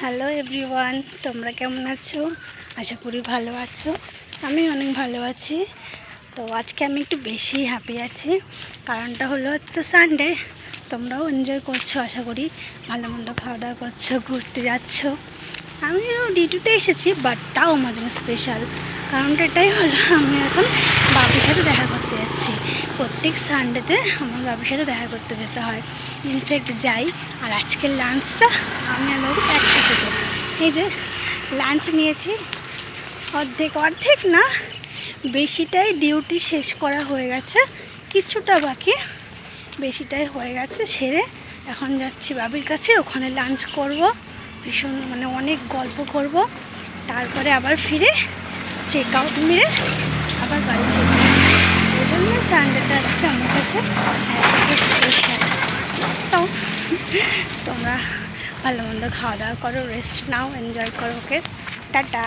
Hello everyone, তোমরা কেমন আছো? আশা করি ভালো আছো। আমি অনেক ভালো আছি। তো আজকে আমি একটু বেশি হ্যাপি আছি। কারণটা হলো তো সানডে, তোমরাও এনজয় করছো, আশা করি ভালো মন্দ খাওয়া দাওয়া করছো, ঘুরতে যাচ্ছ। আমিও ডিউটিতে এসেছি, বাট তাও আমার জন্য স্পেশাল। কারণটা এটাই হলো, আমি এখন বাবির সাথে দেখা করতে যাচ্ছি। প্রত্যেক সানডেতে আমার বাবির সাথে দেখা করতে যেতে হয়, ইনফ্যাক্ট যাই। আর আজকের লাঞ্চটা আমি আর বাবু একসাথে করি। এই যে লাঞ্চ নিয়েছি, অর্ধেক অর্ধেক না, বেশিটাই ডিউটি শেষ করা হয়ে গেছে, কিছুটা বাকি, বেশিটাই হয়ে গেছে। সেরে এখন যাচ্ছি বাবির কাছে, ওখানে লাঞ্চ করব, ভীষণ অনেক গল্প করব, তারপরে আবার ফিরে চেক আউট মেরে আবার বাড়ি ফিরব। ওই জন্য সানডেটা আজকে আমার কাছে স্পেশাল। তো তোমরা ভালো মন্দ খাওয়া দাওয়া করো, রেস্ট নাও, এনজয় করো। ওকে, টাটা।